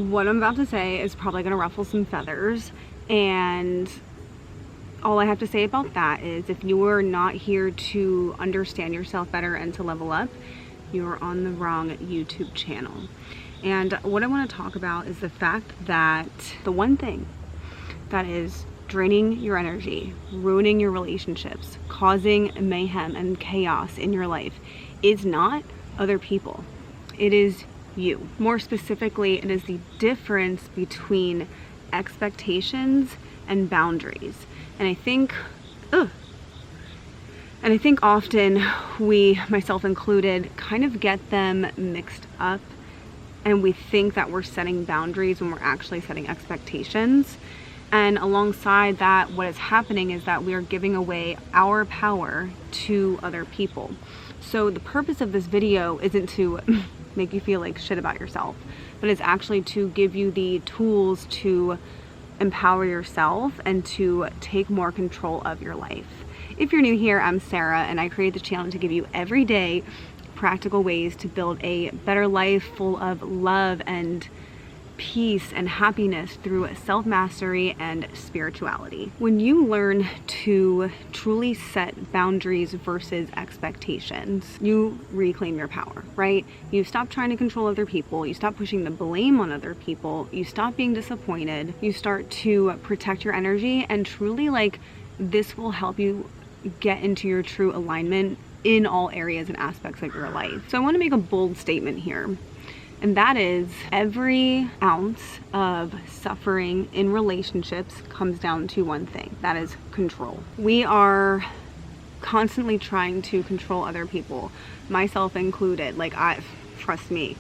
What I'm about to say is probably going to ruffle some feathers, and all I have to say about that is if you are not here to understand yourself better and to level up, you are on the wrong YouTube channel. And what I want to talk about is the fact that the one thing that is draining your energy, ruining your relationships, causing mayhem and chaos in your life is not other people. It is you. More specifically, it is the difference between expectations and boundaries. And I think often we, myself included, kind of get them mixed up, and we think that we're setting boundaries when we're actually setting expectations. And alongside that, what is happening is that we are giving away our power to other people. So the purpose of this video isn't to make you feel like shit about yourself, but it's actually to give you the tools to empower yourself and to take more control of your life. If you're new here, I'm Sarah, and I create this channel to give you everyday practical ways to build a better life full of love and peace and happiness through self-mastery and spirituality. When you learn to truly set boundaries versus expectations, you reclaim your power, right? You stop trying to control other people, you stop pushing the blame on other people, you stop being disappointed, you start to protect your energy, and truly, like, this will help you get into your true alignment in all areas and aspects of your life. So I want to make a bold statement here. And that is, every ounce of suffering in relationships comes down to one thing. That is control. We are constantly trying to control other people, myself included. Like, trust me,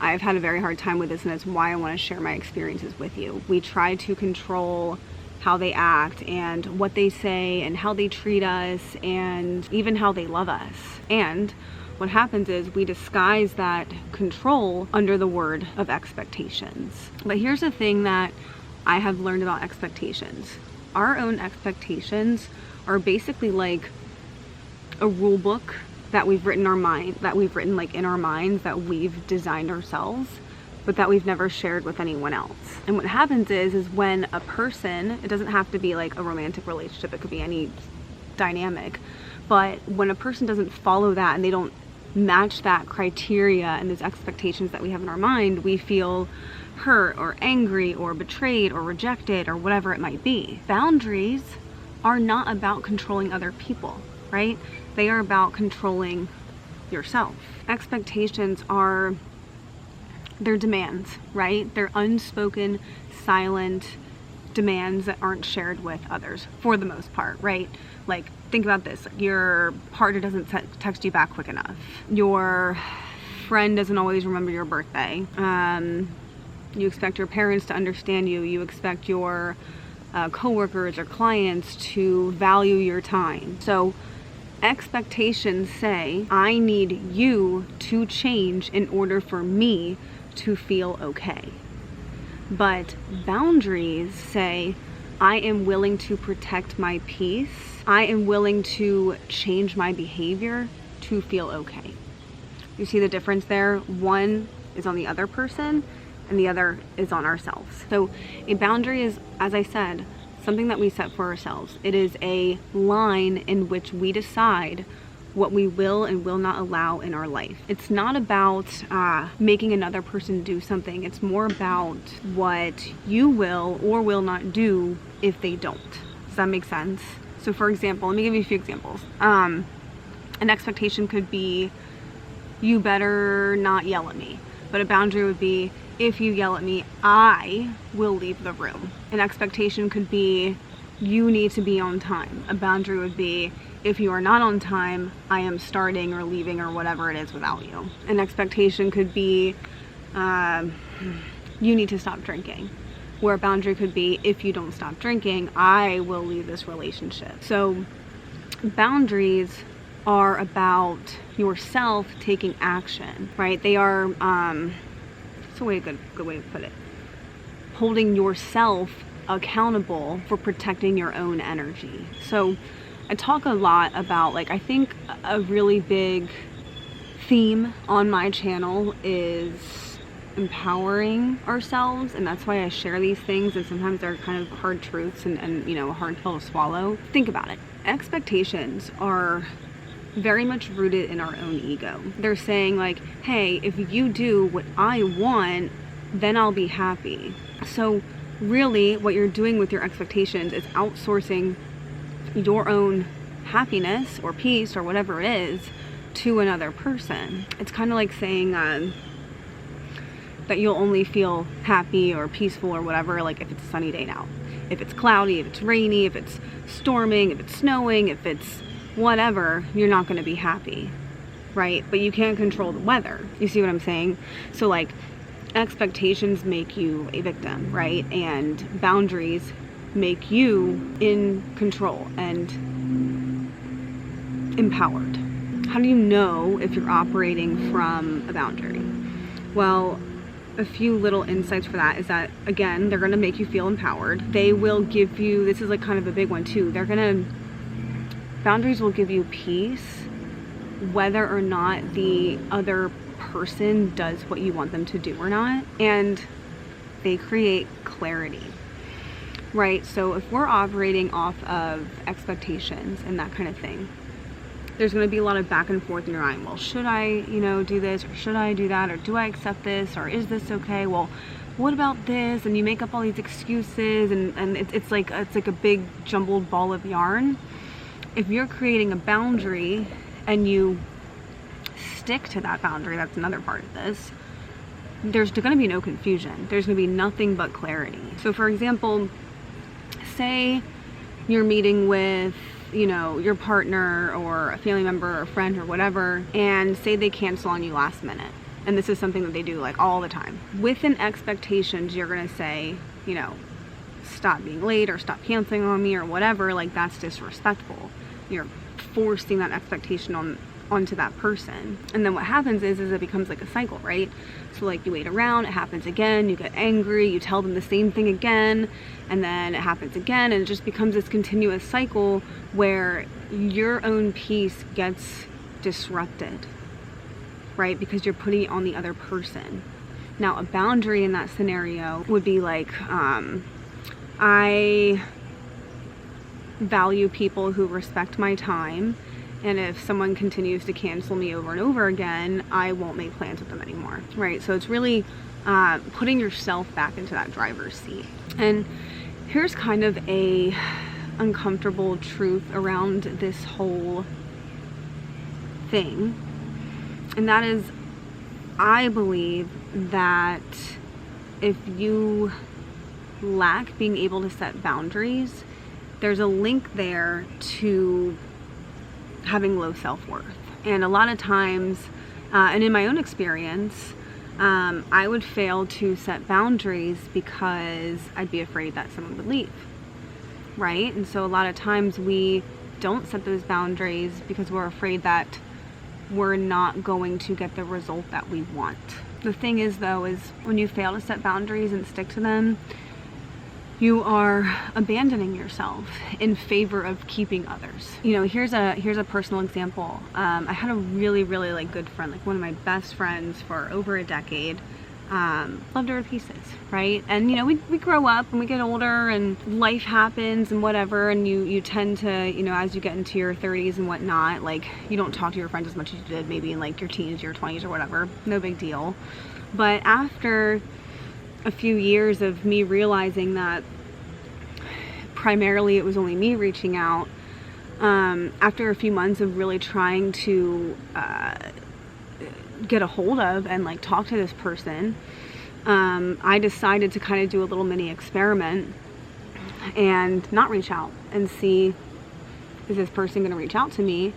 I've had a very hard time with this, and that's why I want to share my experiences with you. We try to control how they act and what they say and how they treat us and even how they love us. And what happens is we disguise that control under the word of expectations. But here's the thing that I have learned about expectations. Our own expectations are basically like a rule book that we've written in our mind, that we've designed ourselves, but that we've never shared with anyone else. And what happens is when a person, it doesn't have to be like a romantic relationship, it could be any dynamic, but when a person doesn't follow that and they don't match that criteria and those expectations that we have in our mind, we feel hurt or angry or betrayed or rejected or whatever it might be. Boundaries are not about controlling other people, right? They are about controlling yourself. Expectations are, they're demands, right? They're unspoken, silent demands that aren't shared with others for the most part, right? Like, think about this. Your partner doesn't text you back quick enough. Your friend doesn't always remember your birthday. You expect your parents to understand you. You expect your coworkers or clients to value your time. So expectations say, I need you to change in order for me to feel okay. But boundaries say, I am willing to protect my peace. I am willing to change my behavior to feel okay. You see the difference there? One is on the other person and the other is on ourselves. So a boundary is, as I said, something that we set for ourselves. It is a line in which we decide what we will and will not allow in our life. It's not about making another person do something. It's more about what you will or will not do if they don't. Does that make sense? So for example, let me give you a few examples. An expectation could be, you better not yell at me. But a boundary would be, if you yell at me, I will leave the room. An expectation could be, you need to be on time. A boundary would be, if you are not on time, I am starting or leaving or whatever it is without you. An expectation could be, you need to stop drinking. Where a boundary could be, if you don't stop drinking, I will leave this relationship. So boundaries are about yourself taking action, right? They are, it's a good way to put it, holding yourself accountable for protecting your own energy. So I talk a lot about, like, I think a really big theme on my channel is empowering ourselves, and that's why I share these things, and sometimes they're kind of hard truths and you know, a hard pill to swallow. Think about it. Expectations are very much rooted in our own ego. They're saying like, hey, if you do what I want, then I'll be happy. So really what you're doing with your expectations is outsourcing your own happiness or peace or whatever it is to another person. It's kind of like saying that you'll only feel happy or peaceful or whatever like if it's a sunny day out. If it's cloudy, if it's rainy, if it's storming, if it's snowing, if it's whatever, you're not going to be happy, right? But you can't control the weather. You see what I'm saying? So like, expectations make you a victim, right? And boundaries make you in control and empowered. How do you know if you're operating from a boundary? Well, a few little insights for that is that, again, they're going to make you feel empowered. They will give you, this is like kind of a big one too, boundaries will give you peace whether or not the other person does what you want them to do or not, and they create clarity, right? So if we're operating off of expectations and that kind of thing, there's going to be a lot of back and forth in your mind. Well, should I, you know, do this, or should I do that, or do I accept this, or is this okay? Well, what about this? And you make up all these excuses, and it's like a big jumbled ball of yarn. If you're creating a boundary and you stick to that boundary, that's another part of this, there's going to be no confusion. There's going to be nothing but clarity. So for example, say you're meeting with, you know, your partner or a family member or a friend or whatever, and say they cancel on you last minute. And this is something that they do like all the time. Within expectations, you're going to say, you know, stop being late or stop canceling on me or whatever. Like, that's disrespectful. You're forcing that expectation onto that person. And then what happens is it becomes like a cycle, right? So like, you wait around, it happens again, you get angry, you tell them the same thing again, and then it happens again, and it just becomes this continuous cycle where your own peace gets disrupted, right? Because you're putting it on the other person. Now, a boundary in that scenario would be like, I value people who respect my time, and if someone continues to cancel me over and over again, I won't make plans with them anymore, right? So it's really putting yourself back into that driver's seat. And here's kind of a uncomfortable truth around this whole thing, and that is, I believe that if you lack being able to set boundaries, there's a link there to having low self-worth. And a lot of times, and in my own experience, I would fail to set boundaries because I'd be afraid that someone would leave, right? And so a lot of times we don't set those boundaries because we're afraid that we're not going to get the result that we want. The thing is though, is when you fail to set boundaries and stick to them, you are abandoning yourself in favor of keeping others. You know, here's a personal example. I had a really like good friend, like one of my best friends for over a decade. Loved her to pieces, right? And you know, we grow up and we get older and life happens and whatever, and you tend to, you know, as you get into your 30s and whatnot, like, you don't talk to your friends as much as you did maybe in like your teens, your 20s or whatever. No big deal. But after a few years of me realizing that primarily it was only me reaching out, after a few months of really trying to get a hold of and like talk to this person, I decided to kind of do a little mini experiment and not reach out and see, is this person going to reach out to me?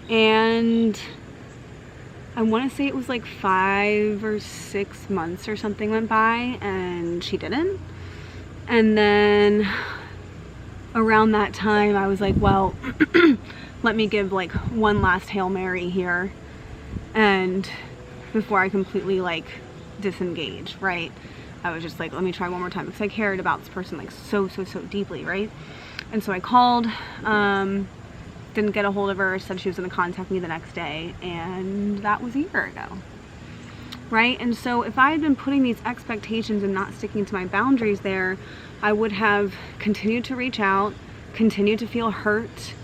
And I want to say it was like 5 or 6 months or something went by and she didn't. And then around that time I was like, well, let me give like one last Hail Mary here, and before I completely like disengage, right? I was just like, let me try one more time, because I cared about this person like so deeply, right? And so I called, didn't get a hold of her, said she was going to contact me the next day, and that was a year ago. right? And so if I had been putting these expectations and not sticking to my boundaries there, I would have continued to reach out, continued to feel hurt,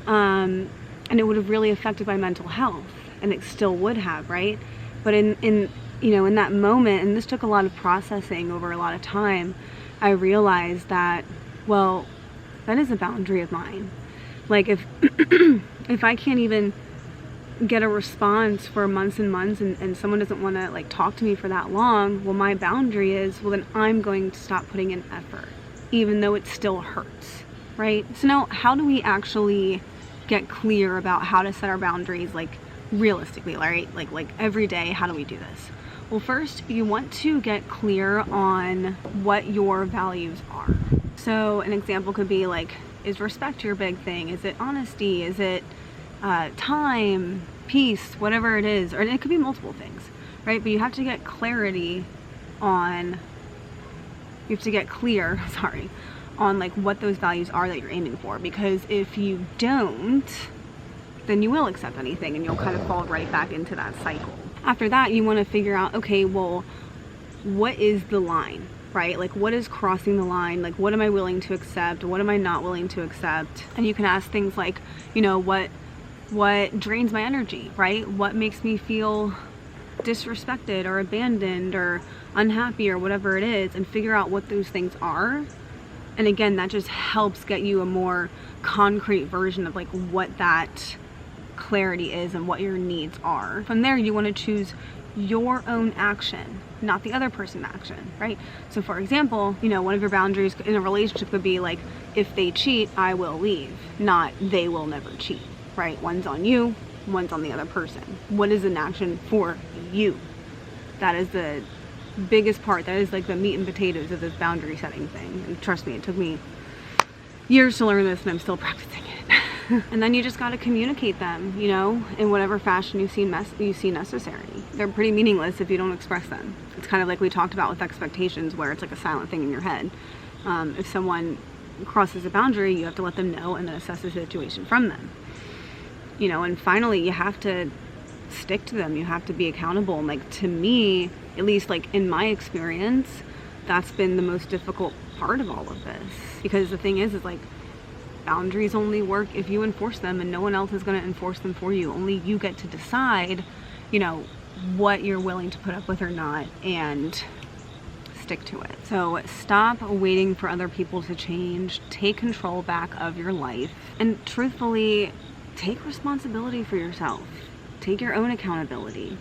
and it would have really affected my mental health, and it still would have, right? But in that moment, and this took a lot of processing over a lot of time, I realized that, well, that is a boundary of mine. Like if if I can't even get a response for months and months, and someone doesn't want to like talk to me for that long, well, my boundary is, well, then I'm going to stop putting in effort, even though it still hurts, right? So now, how do we actually get clear about how to set our boundaries, like realistically, right? Like every day, how do we do this? Well, first, you want to get clear on what your values are. So an example could be like, is respect your big thing? Is it honesty? Is it time, peace, whatever it is? Or it could be multiple things, right? But you have to get clarity on, you have to get clear, sorry, on like what those values are that you're aiming for. Because if you don't, then you will accept anything and you'll kind of fall right back into that cycle. After that, you want to figure out, okay, well, what is the line, right? Like, what is crossing the line? Like, what am I willing to accept? What am I not willing to accept? And you can ask things like, what drains my energy, right? What makes me feel disrespected or abandoned or unhappy or whatever it is, and figure out what those things are. And again, that just helps get you a more concrete version of like what that clarity is and what your needs are. From there, you want to choose your own action, not the other person's action, right? So for example, one of your boundaries in a relationship would be like, if they cheat, I will leave, not they will never cheat, right? One's on you, one's on the other person. What is an action for you? That is the biggest part. That is like the meat and potatoes of this boundary setting thing. And trust me, it took me years to learn this, and I'm still practicing it. And then you just got to communicate them, in whatever fashion you see necessary. They're pretty meaningless if you don't express them. It's kind of like we talked about with expectations, where it's like a silent thing in your head. If someone crosses a boundary, you have to let them know and then assess the situation from them. And finally, you have to stick to them. You have to be accountable. And like, to me, at least like in my experience, that's been the most difficult part of all of this. Because the thing is like, boundaries only work if you enforce them, and no one else is going to enforce them for you. Only you get to decide, what you're willing to put up with or not, and stick to it. So stop waiting for other people to change. Take control back of your life, and truthfully, take responsibility for yourself. Take your own accountability.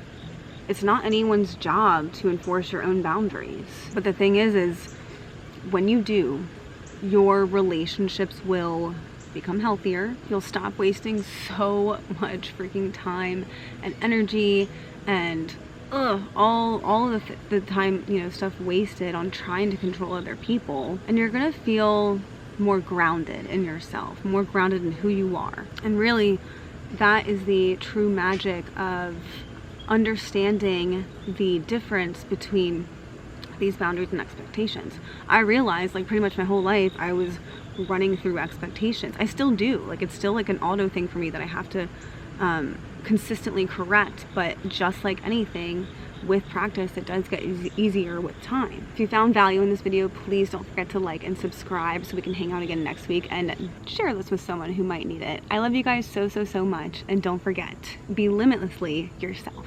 It's not anyone's job to enforce your own boundaries. But the thing is when you do, your relationships will become healthier. You'll stop wasting so much freaking time and energy and all of the time, stuff wasted on trying to control other people. And you're gonna feel more grounded in yourself, more grounded in who you are. And really, that is the true magic of understanding the difference between these boundaries and expectations. I realized like pretty much my whole life I was running through expectations. I still do. Like, it's still like an auto thing for me that I have to consistently correct. But just like anything, with practice, it does get easier with time. If you found value in this video, please don't forget to like and subscribe so we can hang out again next week, and share this with someone who might need it. I love you guys so much, and don't forget, be limitlessly yourself.